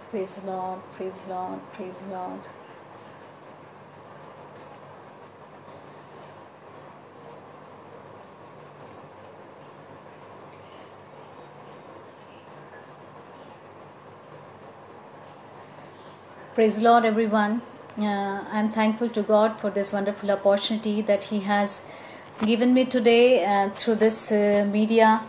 Praise the Lord, praise the Lord, praise the Lord. Praise the Lord, everyone. I'm thankful to God for this wonderful opportunity that He has given me today through this media.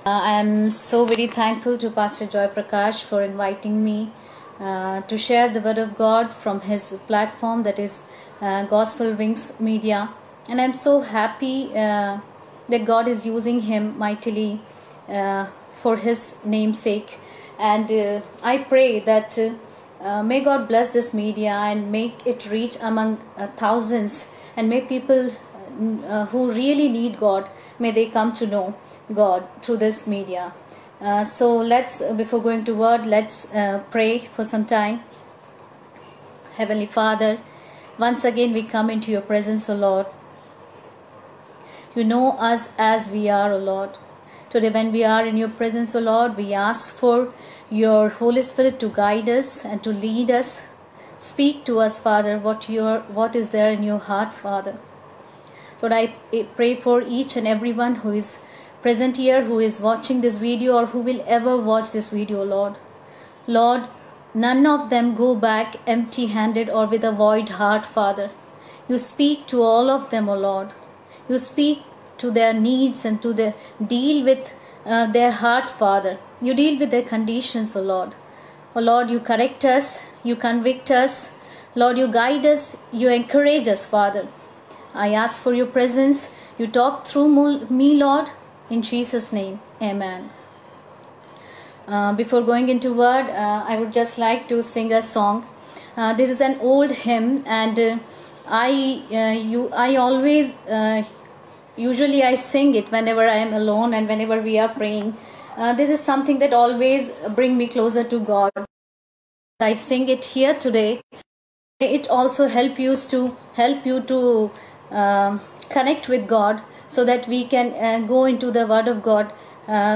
I am so very thankful to Pastor Joy Prakash for inviting me to share the word of God from his platform, that is Gospel Wings Media. And I'm so happy that God is using him mightily for his name's sake. And I pray that may God bless this media and make it reach among thousands, and may people who really need God, may they come to know God through this media. So let's, before going to word, let's pray for some time. Heavenly Father, once again we come into your presence, O Lord. You know us as we are, O Lord. Today when we are in your presence, O Lord, we ask for your Holy Spirit to guide us and to lead us. Speak to us, Father, what is there in your heart, Father. Lord, I pray for each and everyone who is present here, who is watching this video, or who will ever watch this video, Lord. Lord, none of them go back empty-handed or with a void heart, Father. You speak to all of them, O Lord. You speak to their needs and to deal with their heart, Father. You deal with their conditions, O Lord. O Lord, you correct us, you convict us. Lord, you guide us, you encourage us, Father. I ask for your presence. You talk through me, Lord. In Jesus' name, amen. Before going into word, I would just like to sing a song. This is an old hymn, and I always usually I sing it whenever I am alone and whenever we are praying. This is something that always bring me closer to God. I sing it here today. It also help you to connect with God, so that we can go into the Word of God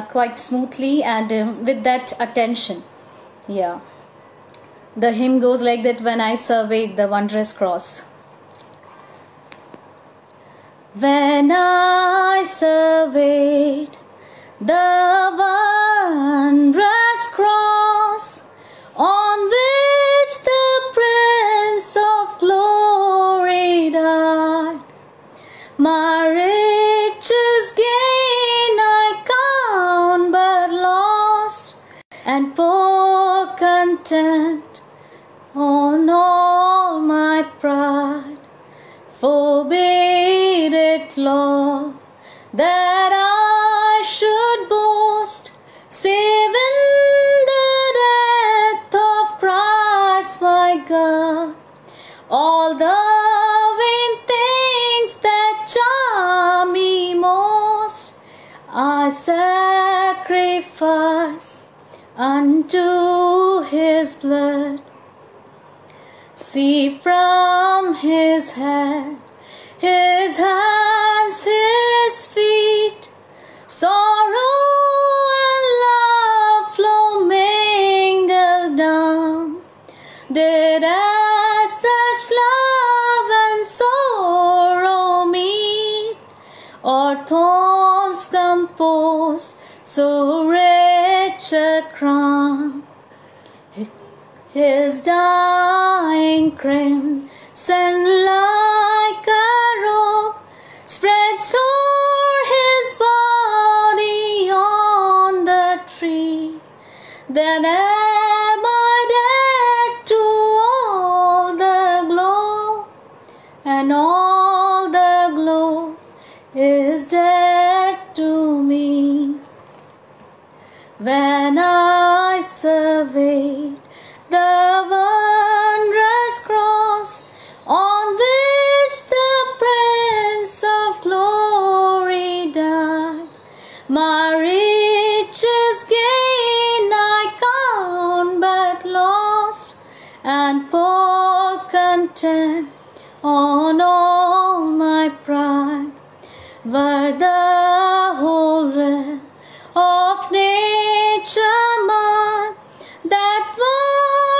quite smoothly and with that attention. Yeah. The hymn goes like that: when I surveyed the wondrous cross. When I surveyed the wondrous cross, on which the Prince of Glory died, my riches gain I count but lost, and pour content on all my pride. Forbid it, Lord, that I should boast, save in the death of Christ my God. All the vain things that charm me most, I sacrifice unto his blood. See from his head, his hands, his feet, sorrow and love flow mingled down. Did as such love and sorrow meet, or thorns composed so rich a crown? His dying crimson like a robe spreads o'er his body on the tree. Then am I dead to all the glow, and all the glow is dead to me. When I surveyed the wondrous cross, on which the Prince of Glory died, my riches gain I count but lost, and pour content on all my pride. Were the whole realm of nature mine, that was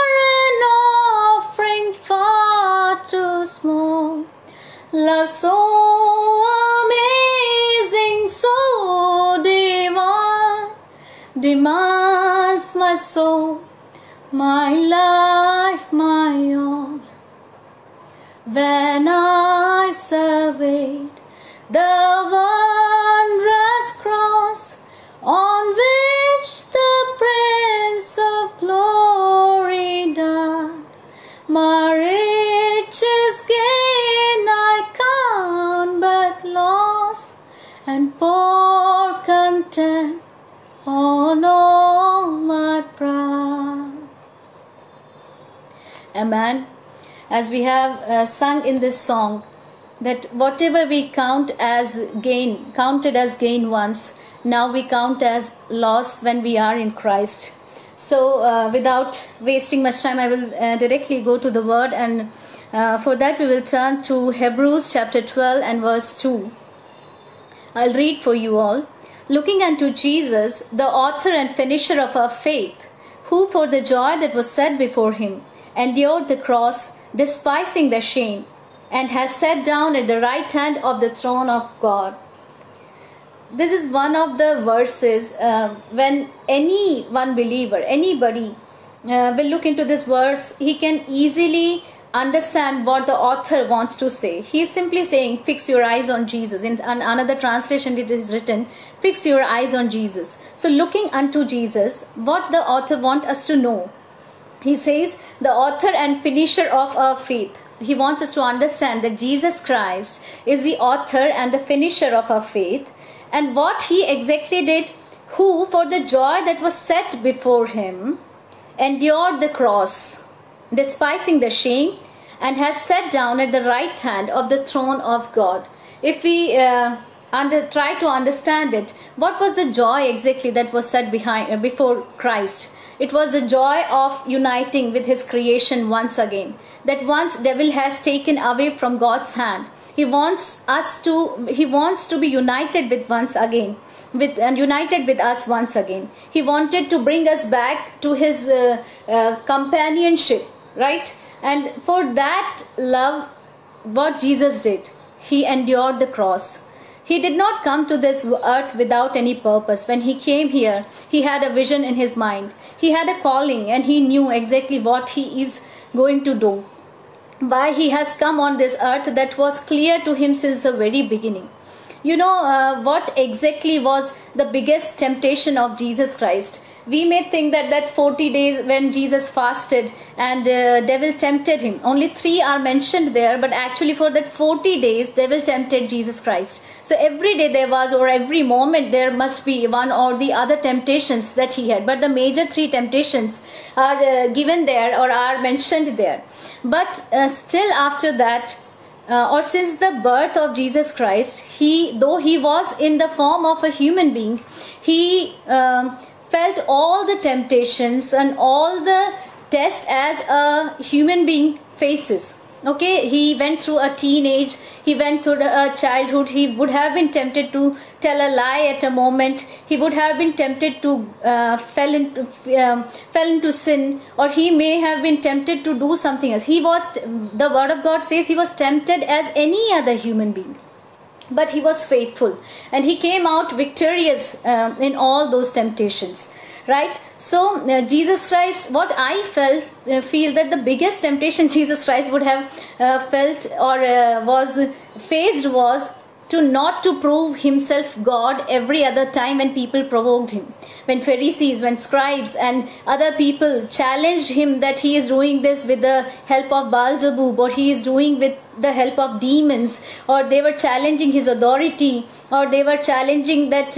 so amazing, so divine, demands my soul, my life, my own. When I surveyed the wondrous cross on which the Prince of Glory died, my riches gain I count but loss, and pour content on all my pride. Amen. As we have sung in this song, that whatever we counted as gain once, now we count as loss when we are in Christ. So without wasting much time, I will directly go to the word, and for that we will turn to Hebrews chapter 12 and verse 2. I'll read for you all. Looking unto Jesus, the author and finisher of our faith, who for the joy that was set before him endured the cross, despising the shame, and has sat down at the right hand of the throne of God. This is one of the verses when any one believer, anybody will look into this verse, he can easily understand what the author wants to say. He is simply saying, fix your eyes on Jesus. In another translation it is written, fix your eyes on Jesus. So looking unto Jesus, what the author wants us to know. He says, the author and finisher of our faith. He wants us to understand that Jesus Christ is the author and the finisher of our faith. And what he exactly did, who for the joy that was set before him endured the cross, despising the shame, and has sat down at the right hand of the throne of God. If we try to understand it, what was the joy exactly that was set before Christ? It was the joy of uniting with his creation once again. That once devil has taken away from God's hand, he wants to be united with once again, united with us once again. He wanted to bring us back to his companionship, right? And for that love, what Jesus did, he endured the cross. He did not come to this earth without any purpose. When he came here, he had a vision in his mind. He had a calling, and he knew exactly what he is going to do. Why he has come on this earth, that was clear to him since the very beginning. You know what exactly was the biggest temptation of Jesus Christ? We may think that 40 days when Jesus fasted and devil tempted him. Only 3 are mentioned there, but actually for that 40 days, devil tempted Jesus Christ. So every day there was, or every moment there must be one or the other temptations that he had. But the major 3 temptations are given there or are mentioned there. But still after that, or since the birth of Jesus Christ, though he was in the form of a human being, he felt all the temptations and all the tests as a human being faces. Okay, he went through a teenage, he went through a childhood. He would have been tempted to tell a lie at a moment. He would have been tempted to fell into sin, or he may have been tempted to do something else. The word of God says he was tempted as any other human being. But he was faithful, and he came out victorious in all those temptations, right? So Jesus Christ, what I feel that the biggest temptation Jesus Christ would have felt or was faced was not to prove himself God every other time when people provoked him. When Pharisees, when scribes and other people challenged him that he is doing this with the help of Beelzebub, or he is doing with the help of demons, or they were challenging his authority, or they were challenging that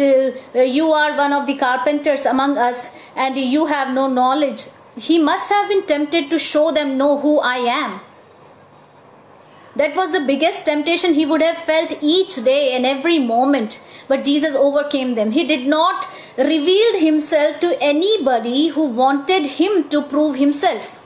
you are one of the carpenters among us and you have no knowledge. He must have been tempted to show them, know who I am. That was the biggest temptation he would have felt each day and every moment. But Jesus overcame them. He did not reveal himself to anybody who wanted him to prove himself.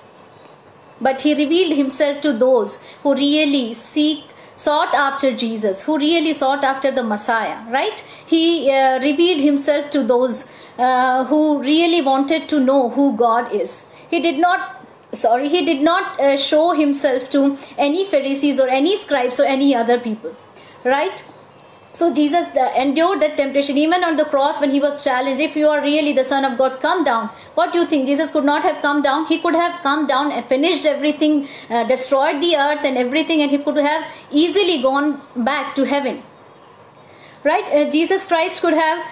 But he revealed himself to those who really sought after Jesus, who really sought after the Messiah, right? He revealed himself to those who really wanted to know who God is. He did not sorry, he did not show himself to any Pharisees or any scribes or any other people, right? So Jesus endured that temptation. Even on the cross, when he was challenged, if you are really the Son of God, come down. What do you think? Jesus could not have come down. He could have come down and finished everything, destroyed the earth and everything, and he could have easily gone back to heaven. Right? Jesus Christ could have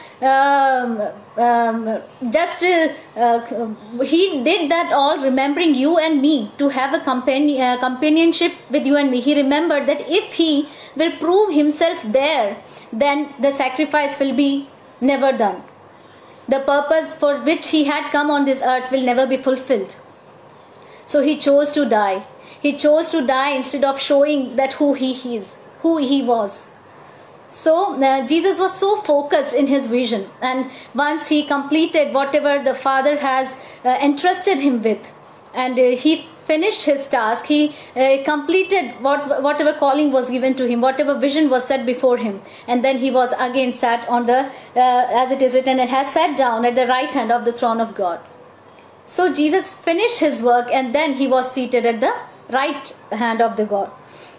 he did that all remembering you and me, to have a companionship with you and me. He remembered that if he will prove himself there, then the sacrifice will be never done. The purpose for which he had come on this earth will never be fulfilled. So he chose to die. He chose to die instead of showing that who he is, who he was. So Jesus was so focused in his vision, and once he completed whatever the Father has entrusted him with, and he finished his task, he completed whatever calling was given to him, whatever vision was set before him, and then he was again sat on the, as it is written, and has sat down at the right hand of the throne of God. So Jesus finished his work, and then he was seated at the right hand of the God,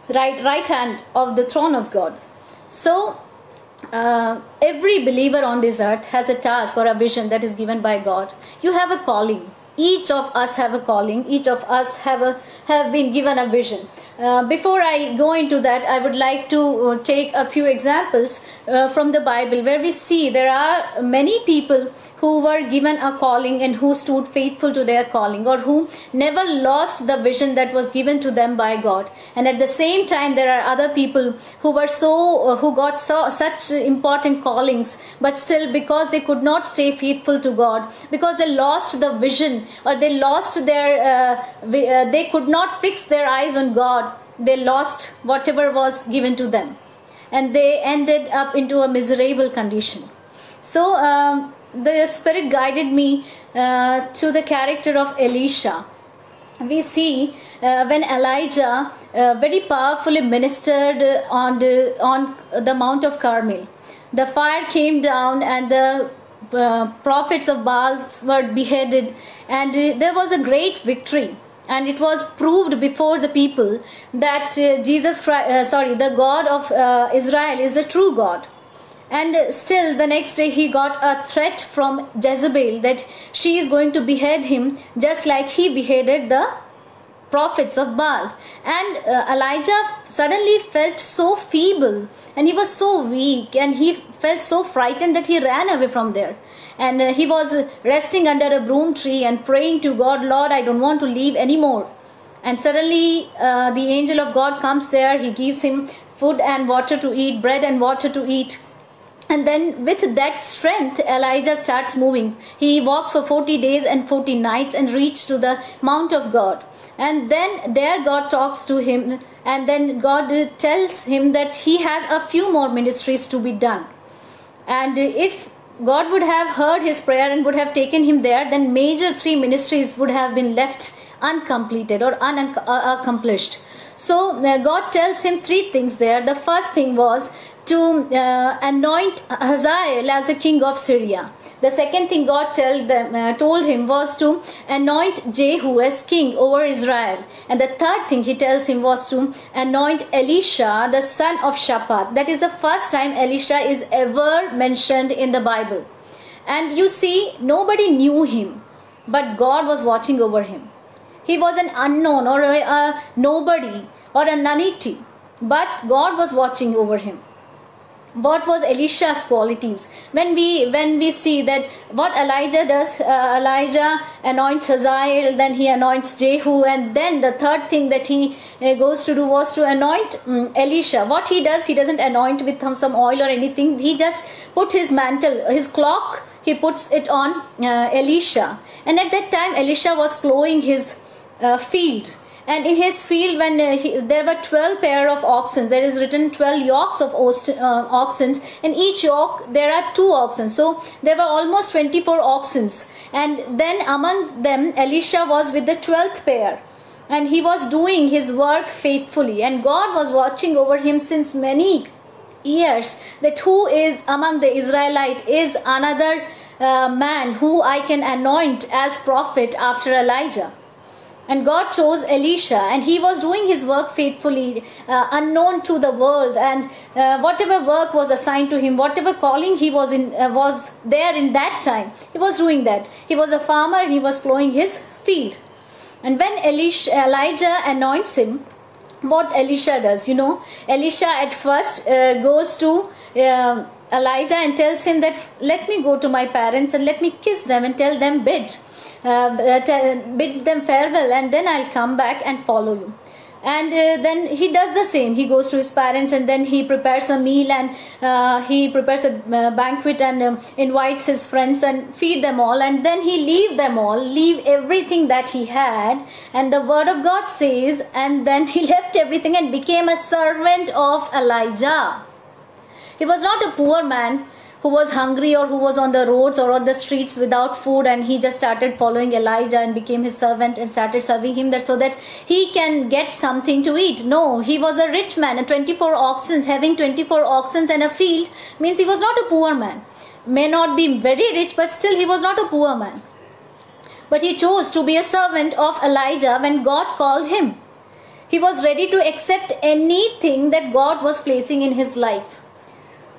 right hand of the throne of God. So every believer on this earth has a task or a vision that is given by God. You have a calling. Each of us have a calling. Each of us have been given a vision. Before I go into that, I would like to take a few examples from the Bible, where we see there are many people who were given a calling and who stood faithful to their calling, or who never lost the vision that was given to them by God. And at the same time, there are other people who were who got such important callings, but still, because they could not stay faithful to God, because they lost the vision, or they lost their they could not fix their eyes on God, they lost whatever was given to them, and they ended up into a miserable condition. So the Spirit guided me to the character of Elisha. We see when Elijah very powerfully ministered on the Mount of Carmel, the fire came down, and the prophets of Baal were beheaded, and there was a great victory. And it was proved before the people that the God of Israel is the true God. And still, the next day he got a threat from Jezebel that she is going to behead him, just like he beheaded the prophets of Baal. And Elijah suddenly felt so feeble, and he was so weak, and he felt so frightened that he ran away from there. And he was resting under a broom tree and praying to God, Lord, I don't want to leave anymore. And suddenly the angel of God comes there. He gives him food and water to eat, bread and water to eat. And then with that strength, Elijah starts moving. He walks for 40 days and 40 nights and reaches to the Mount of God. And then there God talks to him, and then God tells him that he has a few more ministries to be done. And if God would have heard his prayer and would have taken him there, then major 3 ministries would have been left uncompleted or unaccomplished. So God tells him 3 things there. The first thing was to anoint Hazael as the king of Syria. The second thing God told him was to anoint Jehu as king over Israel. And the third thing he tells him was to anoint Elisha, the son of Shaphat. That is the first time Elisha is ever mentioned in the Bible. And you see, nobody knew him, but God was watching over him. He was an unknown or a nobody or a nullity, but God was watching over him. What was Elisha's qualities? When we see that what Elijah does, Elijah anoints Hazael, then he anoints Jehu, and then the third thing that he goes to do was to anoint Elisha. What he does, he doesn't anoint with some oil or anything. He just put his mantle, his cloak, he puts it on Elisha. And at that time, Elisha was plowing his field. And in his field, when there were 12 pair of oxen, there is written 12 yokes of oxen, and each yoke there are 2 oxen. So there were almost 24 oxen. And then among them, Elisha was with the 12th pair, and he was doing his work faithfully. And God was watching over him since many years, that who is among the Israelite is another man who I can anoint as prophet after Elijah. And God chose Elisha, and he was doing his work faithfully, unknown to the world. And whatever work was assigned to him, whatever calling he was in, was there in that time, he was doing that. He was a farmer and he was plowing his field. And when Elijah anoints him, what Elisha does, Elisha at first goes to Elijah and tells him that, let me go to my parents and let me kiss them and tell them bid them farewell, and then I'll come back and follow you. And then he does the same. He goes to his parents, and then he prepares a meal, and he prepares a banquet, and invites his friends and feed them all. And then he leave everything that he had. And the word of God says, and then he left everything and became a servant of Elijah. He was not a poor man who was hungry or who was on the roads or on the streets without food, and he just started following Elijah and became his servant and started serving him so that he can get something to eat. No, he was a rich man, and 24 oxen, having 24 oxen and a field means he was not a poor man. May not be very rich, but still he was not a poor man. But he chose to be a servant of Elijah when God called him. He was ready to accept anything that God was placing in his life.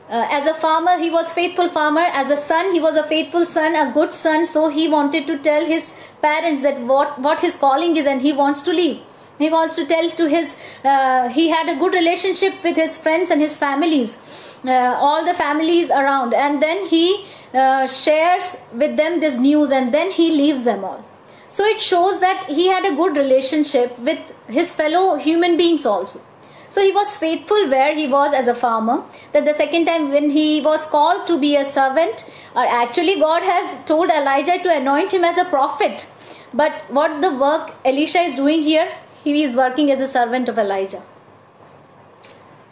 As a farmer, he was a faithful farmer. As a son, he was a faithful son, a good son. So he wanted to tell his parents that what his calling is, and he wants to leave. He wants to tell to his, he had a good relationship with his friends and his families, all the families around. And then he shares with them this news, and then he leaves them all. So it shows that he had a good relationship with his fellow human beings also. So he was faithful where he was as a farmer. That the second time when he was called to be a servant, or actually God has told Elijah to anoint him as a prophet. But what the work Elisha is doing here, he is working as a servant of Elijah.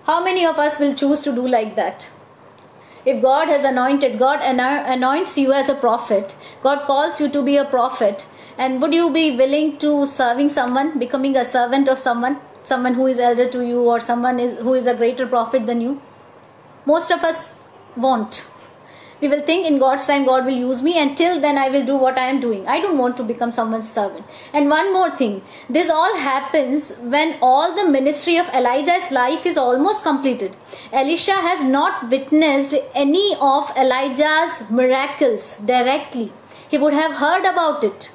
How many of us will choose to do like that? If God has anointed, God anoints you as a prophet. God calls you to be a prophet. And would you be willing to serving someone, becoming a servant of someone who is elder to you, or someone who is a greater prophet than you? Most of us won't. We will think in God's time God will use me, and till then I will do what I am doing. I don't want to become someone's servant. And one more thing, this all happens when all the ministry of Elijah's life is almost completed. Elisha has not witnessed any of Elijah's miracles directly. He would have heard about it.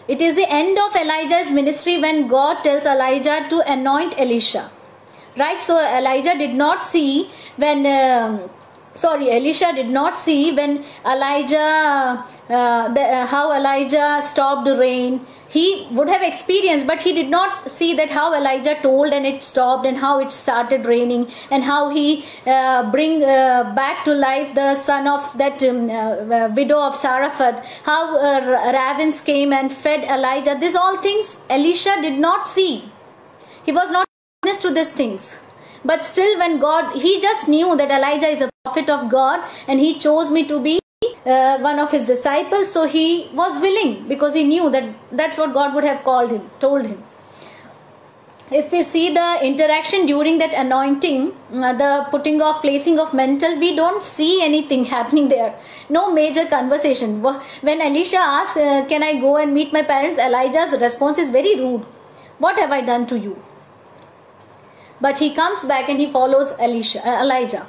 It is the end of Elijah's ministry when God tells Elijah to anoint Elisha. Right? So Elisha did not see when Elijah, how Elijah stopped the rain. He would have experienced, but he did not see that how Elijah told and it stopped, and how it started raining, and how he bring back to life the son of that widow of Zarephath, how ravens came and fed Elijah. These all things Elisha did not see. He was not witness to these things. But still, when God, he just knew that Elijah is a prophet of God, and he chose me to be one of his disciples. So he was willing, because he knew that that's what God would have told him. If we see the interaction during that anointing, the placing of mantle, we don't see anything happening there. No major conversation. When Elisha asks, can I go and meet my parents? Elijah's response is very rude. What have I done to you? But he comes back and he follows Elijah.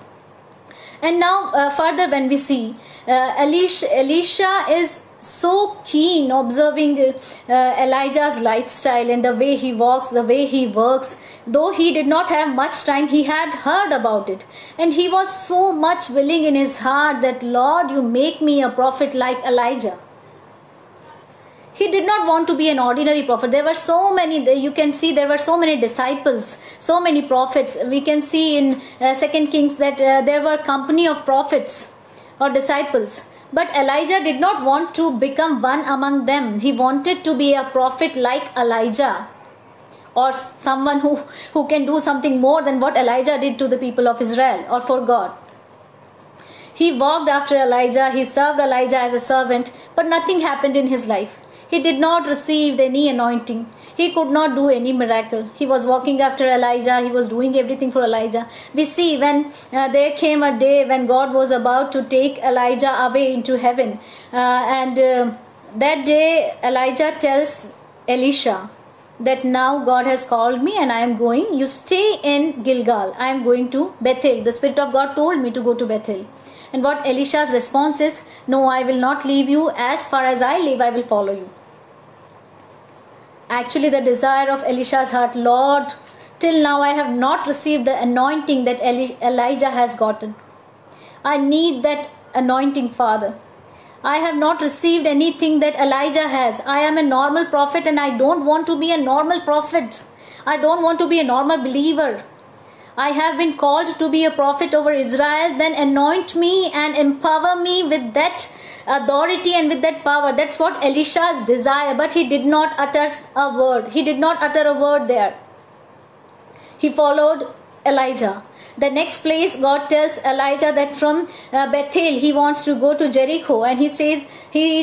And now further when we see, Elisha is so keen observing Elijah's lifestyle and the way he walks, the way he works. Though he did not have much time, he had heard about it. And he was so much willing in his heart that, Lord, you make me a prophet like Elijah. He did not want to be an ordinary prophet. There were so many, you can see there were so many disciples, so many prophets. We can see in 2 Kings that there were company of prophets or disciples. But Elijah did not want to become one among them. He wanted to be a prophet like Elijah, or someone who can do something more than what Elijah did to the people of Israel or for God. He walked after Elijah, he served Elijah as a servant, but nothing happened in his life. He did not receive any anointing. He could not do any miracle. He was walking after Elijah. He was doing everything for Elijah. We see when there came a day when God was about to take Elijah away into heaven. That day Elijah tells Elisha that now God has called me and I am going. You stay in Gilgal. I am going to Bethel. The Spirit of God told me to go to Bethel. And what Elisha's response is, no, I will not leave you. As far as I live, I will follow you. Actually, the desire of Elisha's heart, Lord, till now I have not received the anointing that Elijah has gotten. I need that anointing, Father. I have not received anything that Elijah has. I am a normal prophet and I don't want to be a normal prophet. I don't want to be a normal believer. I have been called to be a prophet over Israel. Then anoint me and empower me with that authority and with that power. That's what Elisha's desire. But he did not utter a word. He did not utter a word there. He followed Elijah. The next place, God tells Elijah that from Bethel he wants to go to Jericho, and he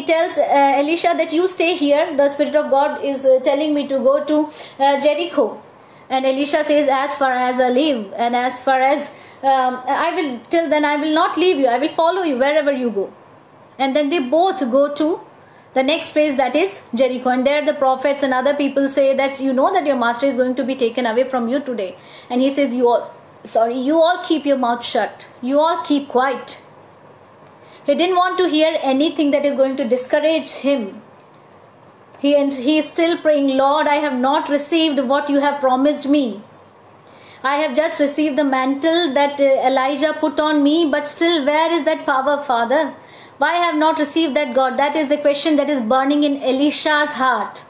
tells Elisha that you stay here. The Spirit of God is telling me to go to Jericho, and Elisha says, as far as I live, and as far as till then I will not leave you. I will follow you wherever you go. And then they both go to the next place, that is Jericho, and there the prophets and other people say that you know that your master is going to be taken away from you today, and he says you all keep your mouth shut. You all keep quiet. He didn't want to hear anything that is going to discourage him. He is still praying, Lord, I have not received what you have promised me. I have just received the mantle that Elijah put on me, but still where is that power, Father? Why I have not received that, God? That is the question that is burning in Elisha's heart.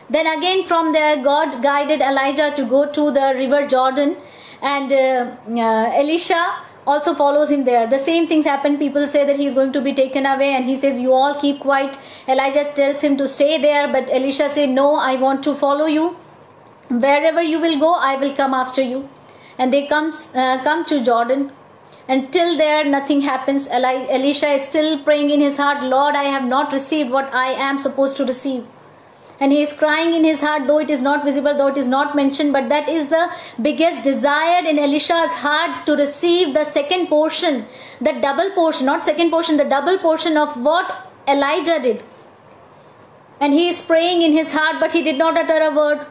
Then again from there, God guided Elijah to go to the river Jordan, and Elisha also follows him there. The same things happen. People say that he is going to be taken away, and he says, you all keep quiet. Elijah tells him to stay there, but Elisha says, no, I want to follow you. Wherever you will go, I will come after you. And they come to Jordan. Until there, nothing happens. Elisha is still praying in his heart, Lord, I have not received what I am supposed to receive. And he is crying in his heart, though it is not visible, though it is not mentioned, but that is the biggest desire in Elisha's heart, to receive the second portion, the double portion, not second portion, the double portion of what Elijah did. And he is praying in his heart, but he did not utter a word.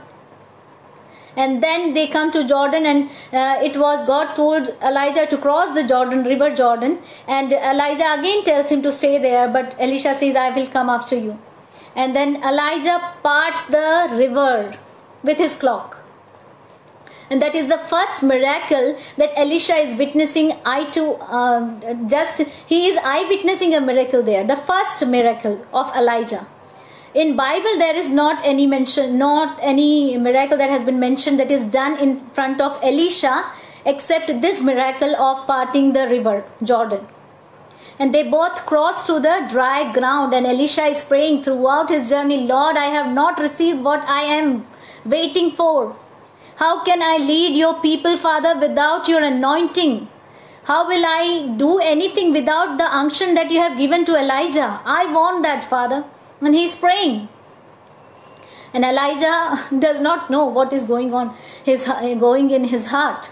And then they come to Jordan, and it was God told Elijah to cross the Jordan, river Jordan, and Elijah again tells him to stay there, but Elisha says, I will come after you. And then Elijah parts the river with his cloak. And that is the first miracle that Elisha is witnessing. He is eye-witnessing a miracle there. The first miracle of Elijah. In Bible there is not any miracle that has been mentioned that is done in front of Elisha, except this miracle of parting the river Jordan. And they both cross to the dry ground, and Elisha is praying throughout his journey, Lord, I have not received what I am waiting for. How can I lead your people, Father, without your anointing? How will I do anything without the unction that you have given to Elijah? I want that, Father. And he is praying. And Elijah does not know what is going in his heart.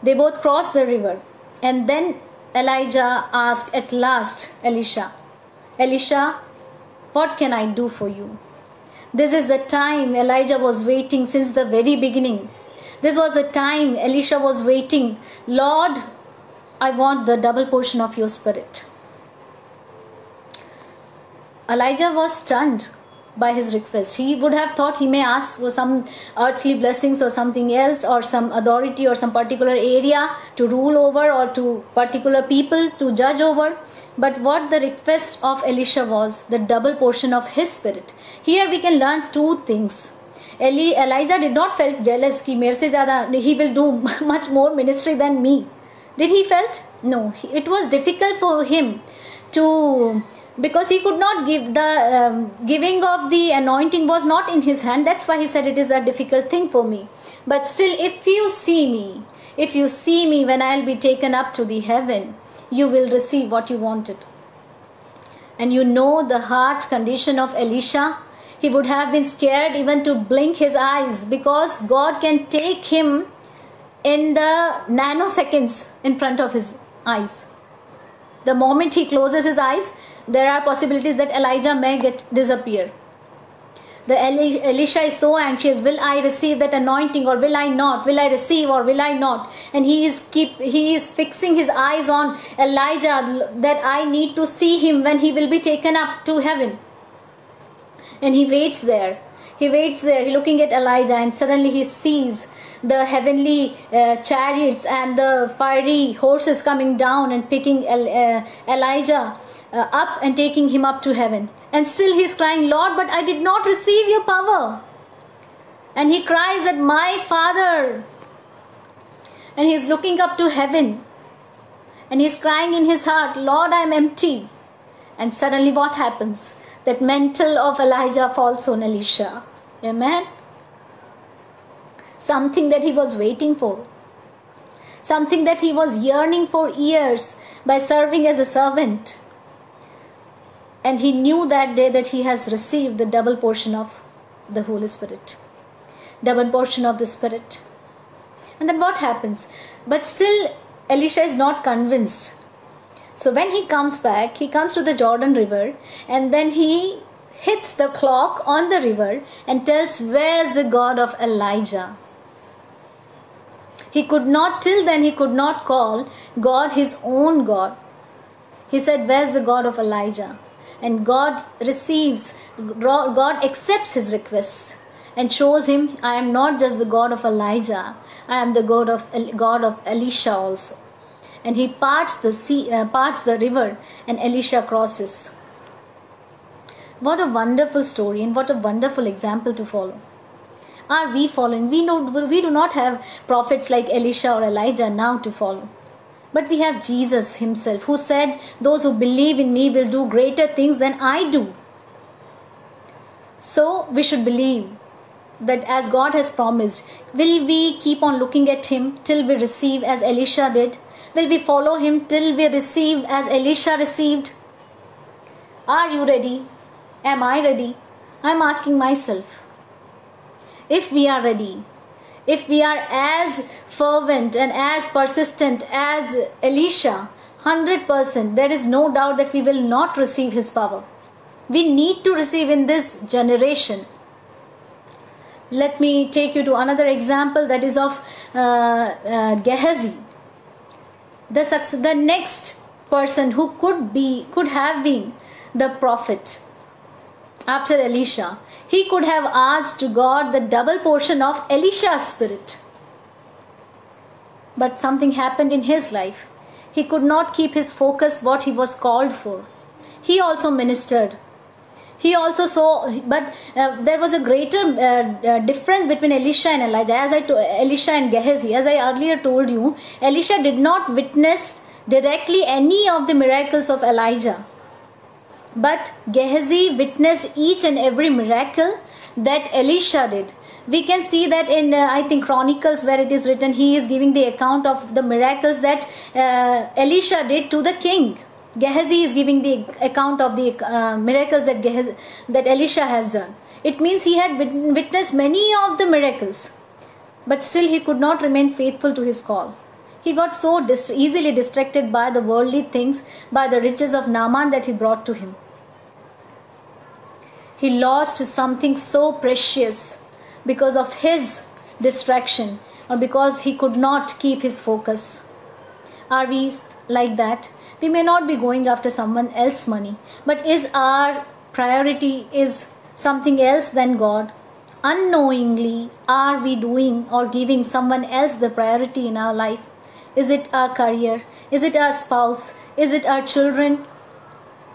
They both cross the river. And then Elijah asked at last Elisha, what can I do for you? This is the time Elijah was waiting since the very beginning. This was the time Elisha was waiting. Lord, I want the double portion of your spirit. Elijah was stunned by his request. He would have thought he may ask for some earthly blessings or something else, or some authority or some particular area to rule over, or to particular people to judge over. But what the request of Elisha was, the double portion of his spirit. Here we can learn two things. Elijah did not felt jealous कि मेरे से ज़्यादा he will do much more ministry than me. Did he felt? No. It was difficult for him to, because he could not give, the giving of the anointing was not in his hand. That's why he said it is a difficult thing for me. But still, if you see me when I'll be taken up to the heaven, you will receive what you wanted. And you know the heart condition of Elisha. He would have been scared even to blink his eyes, because God can take him in the nanoseconds in front of his eyes. The moment he closes his eyes, there are possibilities that Elijah may disappear. Elisha is so anxious. Will I receive that anointing or will I not? Will I receive or will I not? And he is fixing his eyes on Elijah, that I need to see him when he will be taken up to heaven. And he waits there. He waits there, looking at Elijah, and suddenly he sees the heavenly chariots and the fiery horses coming down and picking Elijah up and taking him up to heaven. And still he is crying, Lord, but I did not receive your power. And he cries that, my Father. And he is looking up to heaven. And he is crying in his heart, Lord, I am empty. And suddenly what happens? That mantle of Elijah falls on Elisha. Amen. Something that he was waiting for. Something that he was yearning for years by serving as a servant. And he knew that day that he has received the double portion of the Holy Spirit. Double portion of the Spirit. And then what happens? But still Elisha is not convinced. So when he comes back, he comes to the Jordan River, and then he hits the clock on the river and tells, where's the God of Elijah? He could not, till then he could not call God his own God. He said, where's the God of Elijah? And God accepts his requests and shows him, I am not just the God of Elijah, I am the God of Elisha also. And he parts the river, and Elisha crosses. What a wonderful story, and what a wonderful example to follow. Are we following? We do not have prophets like Elisha or Elijah now to follow. But we have Jesus himself, who said, those who believe in me will do greater things than I do. So we should believe that as God has promised. Will we keep on looking at him till we receive as Elisha did? Will we follow him till we receive as Elisha received? Are you ready? Am I ready? I am asking myself. If we are ready, if we are as fervent and as persistent as Elisha, 100%, there is no doubt that we will not receive his power. We need to receive in this generation. Let me take you to another example, that is of Gehazi. The next person who could have been the prophet after Elisha. He could have asked to God the double portion of Elisha's spirit. But something happened in his life. He could not keep his focus what he was called for. He also ministered. He also saw, but there was a greater difference between Elisha and Elijah. Elisha and Gehazi, as I earlier told you, Elisha did not witness directly any of the miracles of Elijah. But Gehazi witnessed each and every miracle that Elisha did. We can see that in, I think, Chronicles, where it is written, he is giving the account of the miracles that Elisha did to the king. Gehazi is giving the account of the miracles that Elisha has done. It means he had witnessed many of the miracles, but still he could not remain faithful to his call. He got so easily distracted by the worldly things, by the riches of Naaman that he brought to him. He lost something so precious because of his distraction, or because he could not keep his focus. Are we like that? We may not be going after someone else's money, but is our priority is something else than God? Unknowingly, are we doing or giving someone else the priority in our life? Is it our career? Is it our spouse? Is it our children?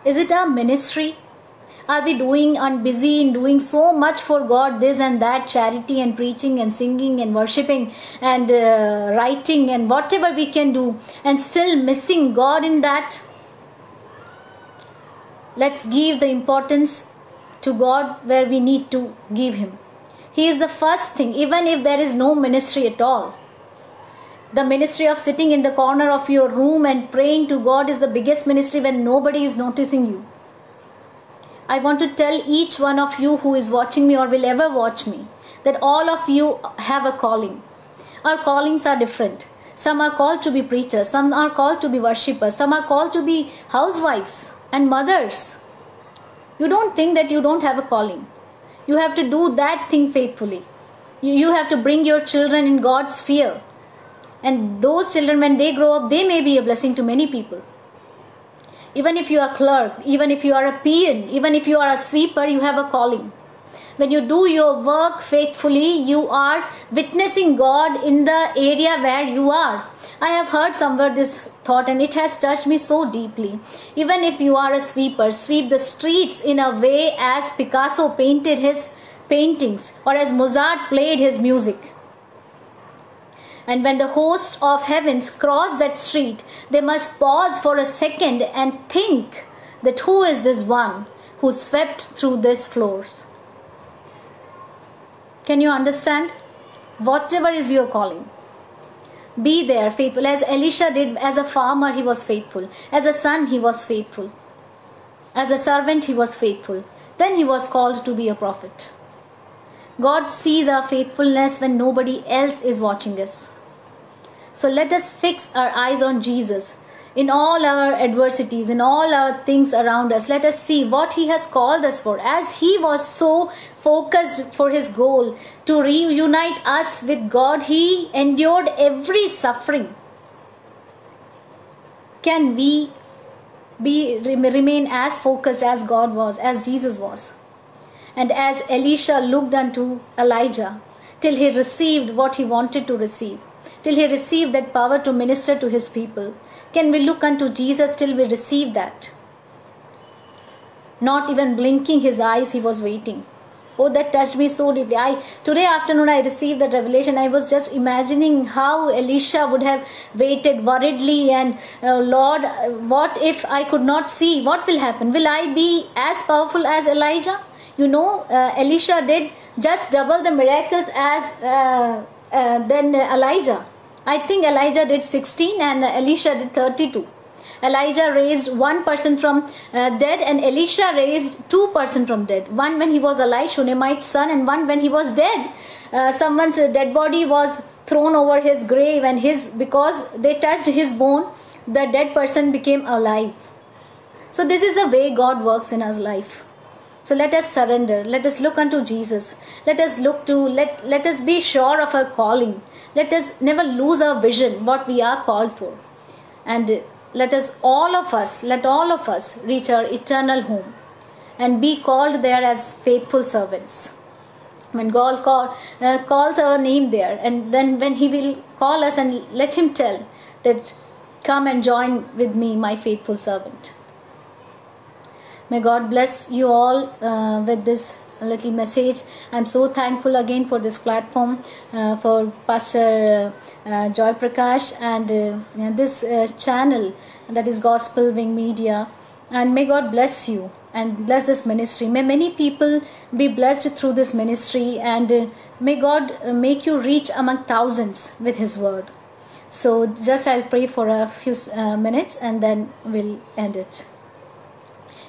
Is it our ministry? Are we doing and busy in doing so much for God, this and that, charity and preaching and singing and worshipping and writing and whatever we can do, and still missing God in that? Let's give the importance to God where we need to give him. He is the first thing, even if there is no ministry at all. The ministry of sitting in the corner of your room and praying to God is the biggest ministry when nobody is noticing you. I want to tell each one of you who is watching me or will ever watch me, that all of you have a calling. Our callings are different. Some are called to be preachers, some are called to be worshippers, some are called to be housewives and mothers. You don't think that you don't have a calling. You have to do that thing faithfully. You have to bring your children in God's fear. And those children, when they grow up, they may be a blessing to many people. Even if you are a clerk, even if you are a peon, even if you are a sweeper, you have a calling. When you do your work faithfully, you are witnessing God in the area where you are. I have heard somewhere this thought and it has touched me so deeply. Even if you are a sweeper, sweep the streets in a way as Picasso painted his paintings or as Mozart played his music. And when the host of heavens cross that street, they must pause for a second and think that who is this one who swept through these floors? Can you understand? Whatever is your calling, be there faithful. As Elisha did, as a farmer he was faithful. As a son he was faithful. As a servant he was faithful. Then he was called to be a prophet. God sees our faithfulness when nobody else is watching us. So let us fix our eyes on Jesus. In all our adversities, in all our things around us, let us see what He has called us for. As He was so focused for His goal to reunite us with God, He endured every suffering. Can we remain as focused as God was, as Jesus was? And as Elisha looked unto Elijah till he received what he wanted to receive, till he received that power to minister to his people, can we look unto Jesus till we receive that? Not even blinking his eyes, he was waiting. Oh, that touched me so deeply. Today afternoon I received that revelation. I was just imagining how Elisha would have waited worriedly and Lord, what if I could not see? What will happen? Will I be as powerful as Elijah? You know, Elisha did just double the miracles as than Elijah. I think Elijah did 16 and Elisha did 32. Elijah raised one person from dead and Elisha raised two person from dead. One when he was alive, Shunammite's son, and one when he was dead. Someone's dead body was thrown over his grave and because they touched his bone, the dead person became alive. So this is the way God works in our life. So let us surrender. Let us look unto Jesus. Let us let us be sure of our calling. Let us never lose our vision, what we are called for. And let all of us reach our eternal home and be called there as faithful servants. When God calls our name there, and then when He will call us, and let Him tell that, come and join with me, my faithful servant. May God bless you all with this little message. I'm so thankful again for this platform, for Pastor Joy Prakash and this channel that is Gospel Wing Media. And may God bless you and bless this ministry. May many people be blessed through this ministry, and may God make you reach among thousands with His word. So just I'll pray for a few minutes and then we'll end it.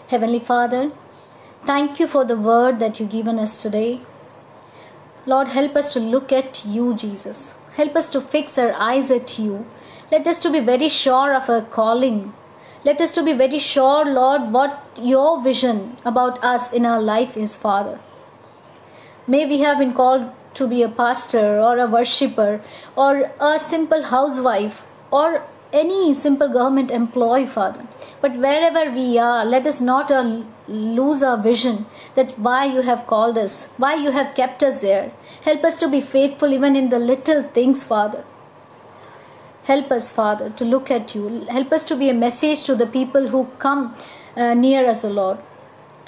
Heavenly Father, thank you for the word that you've given us today. Lord, help us to look at you, Jesus. Help us to fix our eyes at you. Let us to be very sure of our calling. Let us to be very sure, Lord, what your vision about us in our life is, Father. May we have been called to be a pastor or a worshipper or a simple housewife or any simple government employee, Father. But wherever we are, let us not lose our vision that why you have called us, why you have kept us there. Help us to be faithful even in the little things, Father. Help us, Father, to look at you. Help us to be a message to the people who come near us, O Lord.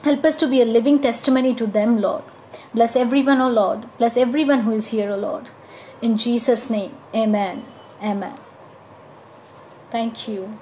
Help us to be a living testimony to them, Lord. Bless everyone, O Lord. Bless everyone who is here, O Lord. In Jesus' name, amen. Amen. Thank you.